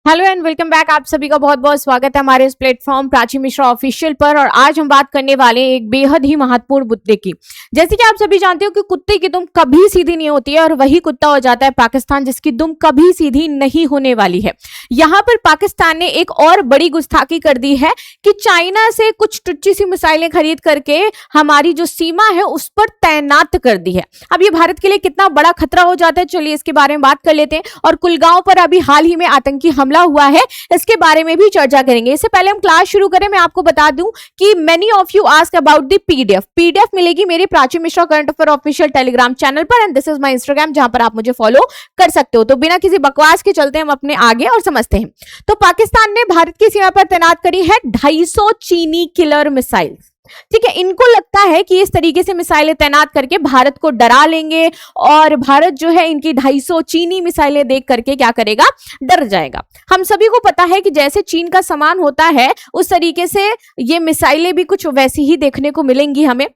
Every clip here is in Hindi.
Hello and welcome back. आप सभी का बहुत बहुत स्वागत है हमारे इस प्लेटफॉर्म प्राची मिश्रा ऑफिशियल पर। और आज हम बात करने वाले हैं एक बेहद ही महत्वपूर्ण मुद्दे की। जैसे कि आप सभी जानते हो कि कुत्ते की दुम कभी सीधी नहीं होती है और वही कुत्ता हो जाता है पाकिस्तान, जिसकी दुम कभी सीधी नहीं होने वाली है। यहाँ पर पाकिस्तान ने एक और बड़ी गुस्ताखी कर दी है कि चाइना से कुछ टुच्ची सी मिसाइलें खरीद करके हमारी जो सीमा है उस पर तैनात कर दी है। अब ये भारत के लिए कितना बड़ा खतरा हो जाता है, चलिए इसके बारे में बात कर लेते हैं। और कुलगांव पर अभी हाल ही में आतंकी हमला हुआ है, इसके बारे में भी चर्चा करेंगे। इससे पहले हम क्लास शुरू करें, मैं आपको बता दूं कि many of you ask about the PDF मिलेगी मेरी Prachi Mishra current affair official Telegram channel पर, and this is my Instagram जहां पर आप मुझे फॉलो कर सकते हो। तो बिना किसी बकवास के चलते हम अपने आगे और समझते हैं। तो पाकिस्तान ने भारत की सीमा पर तैनात करी है 250 चीनी किलर मिसाइल। ठीक है, इनको लगता है कि इस तरीके से मिसाइलें तैनात करके भारत को डरा लेंगे और भारत जो है इनकी 250 चीनी मिसाइलें देख करके क्या करेगा, डर जाएगा। हम सभी को पता है कि जैसे चीन का सामान होता है उस तरीके से ये मिसाइलें भी कुछ वैसी ही देखने को मिलेंगी हमें।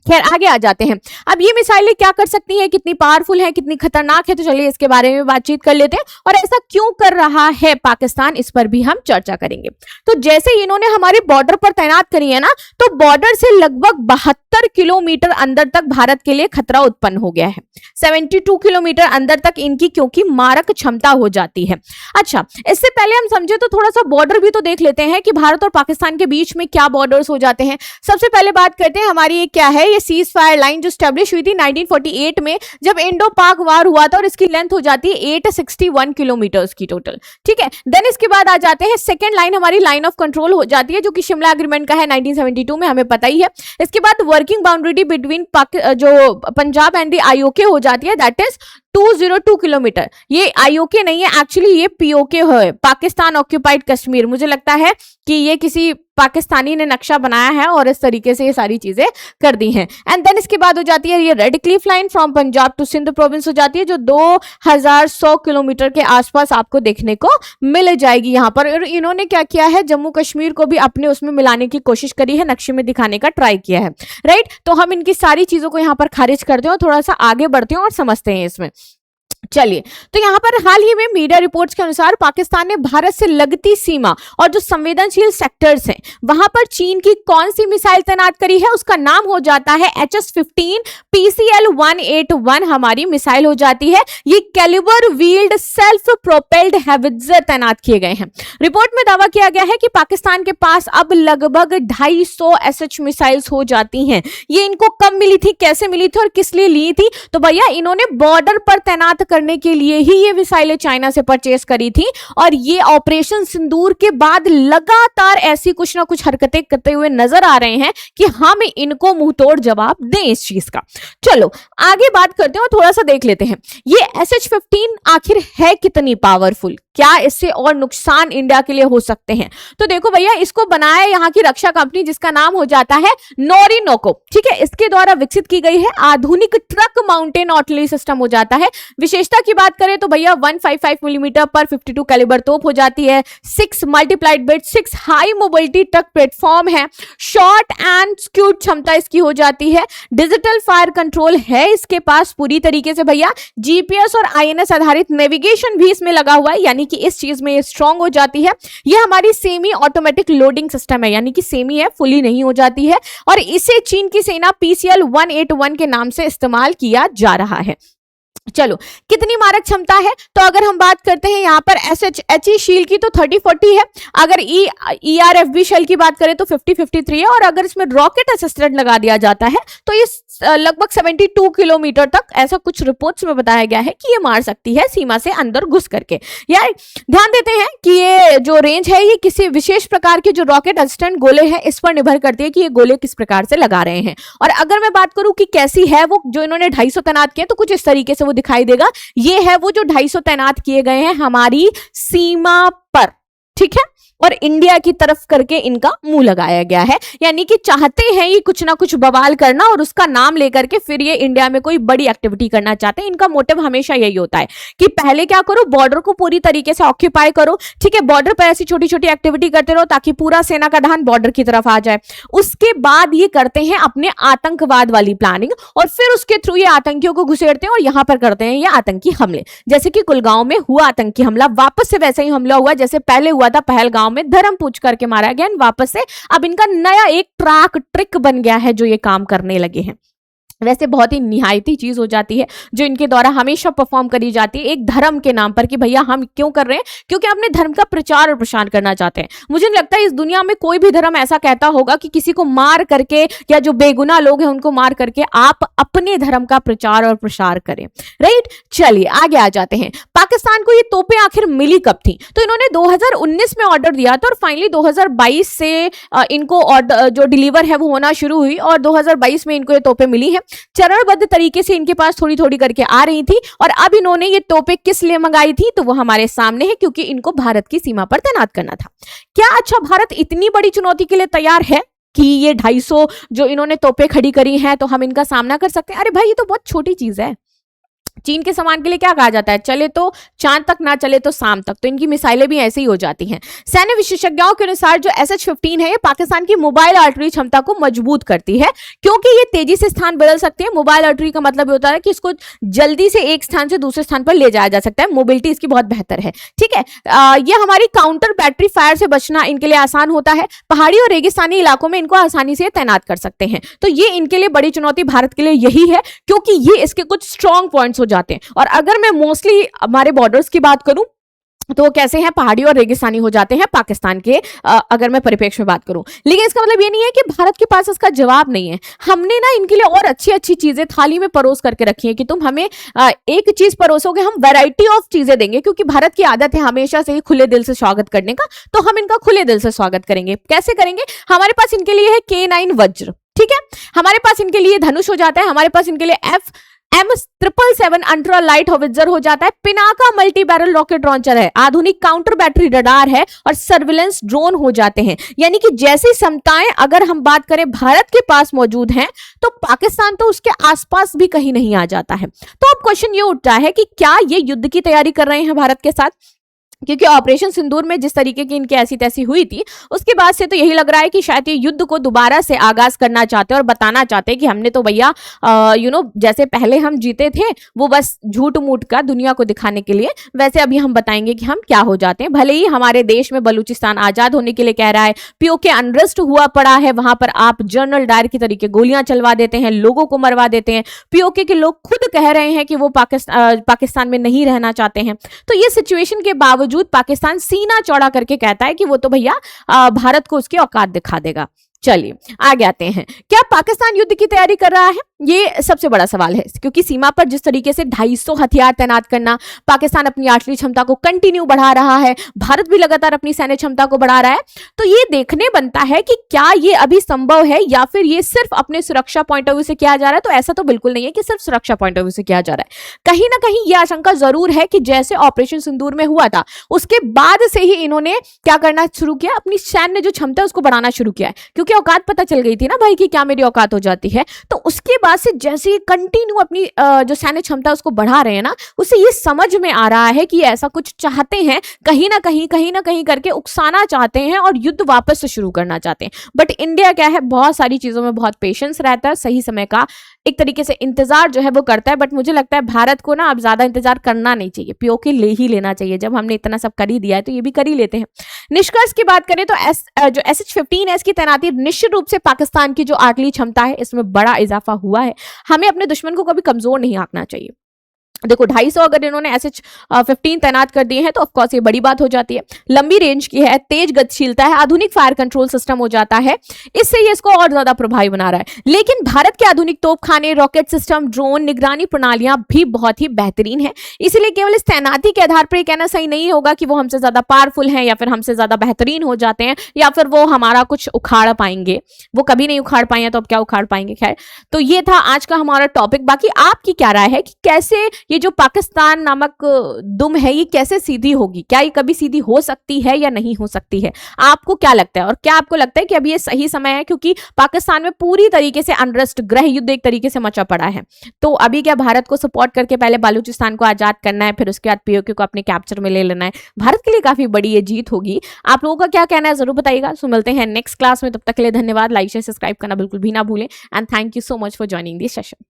खैर आगे आ जाते हैं। अब ये मिसाइलें क्या कर सकती हैं, कितनी पावरफुल है, कितनी खतरनाक है, तो चलिए इसके बारे में बातचीत कर लेते हैं। और ऐसा क्यों कर रहा है पाकिस्तान, इस पर भी हम चर्चा करेंगे। तो जैसे इन्होंने हमारे बॉर्डर पर तैनात करी है ना, तो बॉर्डर से लगभग 72 किलोमीटर अंदर तक भारत के लिए खतरा उत्पन्न हो गया है। 72 किलोमीटर अंदर तक इनकी क्योंकि मारक क्षमता हो जाती है। अच्छा, इससे पहले हम समझे तो थोड़ा सा बॉर्डर भी तो देख लेते हैं कि भारत और पाकिस्तान के बीच में क्या बॉर्डर्स हो जाते हैं। सबसे पहले बात करते हैं हमारी ये क्या है, ये सीज फायर लाइन जो स्टैब्लिश हुई थी 1948 में, जब इंडो पाक वार हुआ था, और इसकी लेंथ हो जाती है 861 किलोमीटर की टोटल। ठीक है, देन इसके बाद आ जाते हैं सेकंड लाइन, हमारी लाइन ऑफ कंट्रोल हो जाती है जो कि शिमला एग्रीमेंट का है 1972 में, हमें पता ही है। इसके बाद वर्किंग बाउंड्री बिटवीन जो पंजाब एंड द आईओके हो जाती है, दैट इज 202 किलोमीटर। ये आईओके नहीं है, एक्चुअली ये पीओके है, पाकिस्तान ऑक्यूपाइड कश्मीर। मुझे लगता है कि ये किसी पाकिस्तानी ने नक्शा बनाया है और इस तरीके से ये सारी चीजें कर दी हैं। एंड देन इसके बाद हो जाती है ये Radcliffe line from Punjab to Sindh province हो जाती है, जो 2100 किलोमीटर के आसपास आपको देखने को मिल जाएगी यहाँ पर। और इन्होंने क्या किया है, जम्मू कश्मीर को भी अपने उसमें मिलाने की कोशिश करी है, नक्शे में दिखाने का ट्राई किया है। राइट, तो हम इनकी सारी चीजों को यहाँ पर खारिज करते हैं और थोड़ा सा आगे बढ़ते हैं और समझते हैं इसमें। चलिए, तो यहां पर हाल ही में मीडिया रिपोर्ट्स के अनुसार पाकिस्तान ने भारत से लगती सीमा और जो संवेदनशील सेक्टर्स हैं वहां पर चीन की कौन सी मिसाइल तैनात करी है, उसका नाम हो जाता है HS-15 PCL-181 हमारी मिसाइल हो जाती है। ये कैलिबर व्हील्ड सेल्फ प्रोपेल्ड हैवित्जर तैनात किए गए हैं। रिपोर्ट में दावा किया गया है कि पाकिस्तान के पास अब लगभग 250 SH मिसाइल्स हो जाती हैं। ये इनको कब मिली थी, कैसे मिली थी और किस लिए ली थी, तो भैया इन्होंने बॉर्डर पर तैनात करने के लिए ही ये मिसाइलें चाइना से परचेस करी थी। और ये ऑपरेशन सिंदूर के बाद लगातार ऐसी कुछ ना कुछ हरकतें करते हुए नजर आ रहे हैं कि हम इनको मुंह तोड़ जवाब दें इस चीज का। चलो आगे बात करते हैं और थोड़ा सा देख लेते हैं ये SH-15 आखिर है कितनी पावरफुल, क्या इससे और नुकसान इंडिया के लिए हो सकते हैं। तो देखो भैया, इसको बनाया यहाँ की रक्षा कंपनी जिसका नाम हो जाता है नोरिनोको। ठीक है, इसके द्वारा विकसित की गई है आधुनिक ट्रक माउंटेन आर्टिलरी सिस्टम हो जाता है। विशेषता की बात करें तो भैया 155 मिलीमीटर पर 52 कैलिबर तोप हो जाती है, 6 multiplied with 6 high mobility truck platform है, शॉर्ट एंड स्क्यूड क्षमता इसकी हो जाती है, डिजिटल फायर कंट्रोल है इसके पास पूरी तरीके से भैया, जीपीएस और आईएनएस आधारित नेविगेशन भी इसमें लगा हुआ है, यानी कि इस चीज में ये स्ट्रांग हो जाती है। ये हमारी सेमी ऑटोमेटिक लोडिंग सिस्टम है, यानी कि सेमी है, फुली नहीं हो जाती है, और इसे चीन की सेना PCL-181 के नाम से इस्तेमाल किया जा रहा है। चलो, कितनी मारक क्षमता है, तो अगर हम बात करते हैं यहाँ पर SHE शील की तो 30-40 है, अगर ERFB शेल की बात करें तो 50-53 है, और अगर इसमें रॉकेट असिस्टेंट लगा दिया जाता है तो ये लगभग 72 किलोमीटर तक, ऐसा कुछ रिपोर्ट्स में बताया गया है कि ये मार सकती है सीमा से अंदर घुस करके। यार ध्यान देते हैं कि ये जो रेंज है ये किसी विशेष प्रकार के जो रॉकेट असिस्टेंट गोले हैं इस पर निर्भर करती है कि ये गोले किस प्रकार से लगा रहे हैं। और अगर मैं बात करूं कि कैसी है वो जो इन्होंने 250 तैनात किए, तो कुछ इस तरीके से वो दिखाई देगा। ये है वो जो 250 तैनात किए गए हैं हमारी सीमा पर। ठीक है, और इंडिया की तरफ करके इनका मुंह लगाया गया है। यानी कि चाहते हैं ये कुछ ना कुछ बवाल करना और उसका नाम लेकर के फिर ये इंडिया में कोई बड़ी एक्टिविटी करना चाहते हैं। इनका मोटिव हमेशा यही होता है कि पहले क्या करो, बॉर्डर को पूरी तरीके से ऑक्यूपाई करो, ठीक है, बॉर्डर पर ऐसी छोटी छोटी एक्टिविटी करते रहो ताकि पूरा सेना का ध्यान बॉर्डर की तरफ आ जाए। उसके बाद ये करते हैं अपने आतंकवाद वाली प्लानिंग और फिर उसके थ्रू ये आतंकियों को घुसेड़ते हैं और यहां पर करते हैं ये आतंकी हमले। जैसे कि कुलगांव में हुआ आतंकी हमला, वापस से वैसे ही हमला हुआ जैसे पहले हुआ था पहलगांव में, धर्म पूछ करके मारा गया। वापस से अब इनका नया एक ट्रिक बन गया है जो ये काम करने लगे हैं। वैसे बहुत ही निहायती चीज हो जाती है जो इनके द्वारा हमेशा परफॉर्म करी जाती है एक धर्म के नाम पर कि भैया हम क्यों कर रहे हैं, क्योंकि अपने धर्म का प्रचार और प्रसार करना चाहते हैं। मुझे नहीं लगता इस दुनिया में कोई भी धर्म ऐसा कहता होगा कि किसी को मार करके या जो बेगुनाह लोग हैं उनको मार करके आप अपने धर्म का प्रचार और प्रसार करें, राइट। चलिए आगे आ जाते हैं। पाकिस्तान को ये तोपें आखिर मिली कब थी? तो इन्होंने 2019 में ऑर्डर दिया था और फाइनली 2022 से इनको ऑर्डर जो डिलीवर है वो होना शुरू हुई और 2022 में इनको ये तोपें मिली है। चरणबद्ध तरीके से इनके पास थोड़ी थोड़ी करके आ रही थी और अब इन्होंने ये तोपें किस लिए मंगाई थी तो वो हमारे सामने है, क्योंकि इनको भारत की सीमा पर तैनात करना था। क्या अच्छा भारत इतनी बड़ी चुनौती के लिए तैयार है कि ये 250 जो इन्होंने तोपें खड़ी करी हैं तो हम इनका सामना कर सकते हैं? अरे भाई ये तो बहुत छोटी चीज है। चीन के सामान के लिए क्या कहा जाता है, चले तो चांद तक, ना चले तो शाम तक। तो इनकी मिसाइलें भी ऐसे ही हो जाती हैं। सैन्य विशेषज्ञों के अनुसार जो SH-15 है ये पाकिस्तान की मोबाइल आर्टिलरी क्षमता को मजबूत करती है, क्योंकि ये तेजी से स्थान बदल सकते हैं। मोबाइल आर्टिलरी का मतलब होता है कि इसको जल्दी से एक स्थान से दूसरे स्थान पर ले जाया जा सकता है। मोबिलिटी इसकी बहुत बेहतर है, ठीक है। ये हमारी काउंटर बैटरी फायर से बचना इनके लिए आसान होता है। पहाड़ी और रेगिस्तानी इलाकों में इनको आसानी से तैनात कर सकते हैं। तो ये इनके लिए बड़ी चुनौती भारत के लिए यही है, क्योंकि ये इसके कुछ स्ट्रॉन्ग पॉइंट्स जाते हैं। और अगर मैं मोस्टली हमारे बॉर्डर्स की बात करूं तो वो कैसे हैं, पहाड़ी और रेगिस्तानी हो जाते हैं पाकिस्तान के, अगर मैं परिप्रेक्ष्य में बात करूं। लेकिन इसका मतलब ये नहीं है कि भारत के पास इसका जवाब नहीं है। हमने ना इनके लिए और अच्छी अच्छी चीजें थाली में परोस करके रखी है कि तुम हमें एक चीज परोसोगे, हम वैरायटी ऑफ चीजें देंगे, क्योंकि भारत की आदत है हमेशा से ही खुले दिल से स्वागत करने का। तो हम इनका खुले दिल से स्वागत करेंगे। कैसे करेंगे? हमारे पास इनके लिए है K9 वज्र, ठीक है। हमारे पास इनके लिए धनुष हो जाता है। हमारे पास इनके लिए M777 अल्ट्रा लाइट होवित्जर हो जाता है। Pinaka multi barrel rocket launcher है। आधुनिक काउंटर बैटरी रडार है और सर्विलेंस ड्रोन हो जाते हैं। यानी कि जैसी क्षमताएं अगर हम बात करें भारत के पास मौजूद हैं तो पाकिस्तान तो उसके आसपास भी कहीं नहीं आ जाता है। तो अब क्वेश्चन ये उठता है कि क्या ये युद्ध की तैयारी कर रहे हैं भारत के साथ? क्योंकि ऑपरेशन सिंदूर में जिस तरीके की इनकी ऐसी तैसी हुई थी उसके बाद से तो यही लग रहा है कि शायद ये युद्ध को दोबारा से आगाज करना चाहते हैं और बताना चाहते हैं कि हमने तो भैया जैसे पहले हम जीते थे वो बस झूठ मूठ का दुनिया को दिखाने के लिए, वैसे अभी हम बताएंगे कि हम क्या हो जाते हैं। भले ही हमारे देश में बलूचिस्तान आजाद होने के लिए कह रहा है, POK अनरेस्ट हुआ पड़ा है, वहां पर आप जनरल डायर की तरीके गोलियां चलवा देते हैं, लोगों को मरवा देते हैं। POK के लोग खुद कह रहे हैं कि वो पाकिस्तान में नहीं रहना चाहते हैं। तो ये सिचुएशन के बावजूद पाकिस्तान सीना चौड़ा करके कहता है कि वो तो भैया भारत को उसकी औकात दिखा देगा। चलिए आगे आते हैं। क्या पाकिस्तान युद्ध की तैयारी कर रहा है? ये सबसे बड़ा सवाल है, क्योंकि सीमा पर जिस तरीके से 250 हथियार तैनात करना, पाकिस्तान अपनी आर्टिलरी क्षमता को कंटिन्यू बढ़ा रहा है, भारत भी लगातार अपनी सैन्य क्षमता को बढ़ा रहा है। तो ये देखने बनता है कि क्या ये अभी संभव है या फिर ये सिर्फ अपने सुरक्षा पॉइंट ऑफ व्यू से किया जा रहा है। तो ऐसा तो बिल्कुल नहीं है कि सिर्फ सुरक्षा पॉइंट ऑफ व्यू से किया जा रहा है। कहीं ना कहीं यह आशंका जरूर है कि जैसे ऑपरेशन सिंदूर में हुआ था उसके बाद से ही इन्होंने क्या करना शुरू किया, अपनी सैन्य जो क्षमता है उसको बढ़ाना शुरू किया है, क्योंकि औकात पता चल गई थी ना भाई कि क्या मेरी औकात हो जाती है। तो उसके बाद से जैसे कंटिन्यू अपनी जो सैन्य क्षमता उसको बढ़ा रहे हैं ना, उससे ये समझ में आ रहा है कि ऐसा कुछ चाहते हैं, कहीं ना कहीं करके उकसाना चाहते हैं और युद्ध वापस से शुरू करना चाहते हैं। बट इंडिया क्या है, बहुत सारी चीजों में बहुत पेशेंस रहता है, सही समय का एक तरीके से इंतजार जो है वो करता है। बट मुझे लगता है भारत को ना अब ज्यादा इंतजार करना नहीं चाहिए, POK ले ही लेना चाहिए। जब हमने इतना सब कर ही दिया है तो ये भी कर ही लेते हैं। निष्कर्ष की बात करें तो जो SH-15 की तैनाती निश्चित रूप से पाकिस्तान की जो आर्टिलरी क्षमता है इसमें बड़ा इजाफा हुआ है। हमें अपने दुश्मन को कभी कमजोर नहीं आंकना चाहिए। देखो 250 अगर इन्होंने SH-15 तैनात कर दिए हैं तो ऑफकोर्स ये बड़ी बात हो जाती है। लंबी रेंज की है, तेज गतिशीलता है, आधुनिक फायर कंट्रोल सिस्टम हो जाता है, इससे ये इसको और ज्यादा प्रभावी बना रहा है। लेकिन भारत के आधुनिक तोपखाने, रॉकेट सिस्टम, ड्रोन, निगरानी प्रणालियां भी बहुत ही बेहतरीन है। इसलिए केवल इस तैनाती के आधार पर कहना सही नहीं होगा कि वो हमसे ज्यादा पावरफुल हैं या फिर हमसे ज्यादा बेहतरीन हो जाते हैं या फिर वो हमारा कुछ उखाड़ पाएंगे। वो कभी नहीं उखाड़ पाए तो अब क्या उखाड़ पाएंगे। खैर, तो ये था आज का हमारा टॉपिक। बाकी आपकी क्या राय है कि कैसे ये ये जो पाकिस्तान नामक दुम है ये कैसे सीधी होगी, क्या ये कभी सीधी हो सकती है या नहीं हो सकती है? आपको क्या लगता है, और क्या आपको लगता है कि अभी ये सही समय है? क्योंकि पाकिस्तान में पूरी तरीके से अनरेस्ट, गृह युद्ध एक तरीके से मचा पड़ा है। तो अभी क्या भारत को सपोर्ट करके पहले बलूचिस्तान को आजाद करना है, फिर उसके बाद पीओके को अपने कैप्चर में ले लेना है? भारत के लिए काफी बड़ी ये जीत होगी। आप लोगों का क्या कहना है जरूर बताइएगा। सो मिलते हैं नेक्स्ट क्लास में, तब तक के लिए धन्यवाद। लाइक शेयर सब्सक्राइब करना बिल्कुल भी ना भूलें, and thank you so much for joining this session.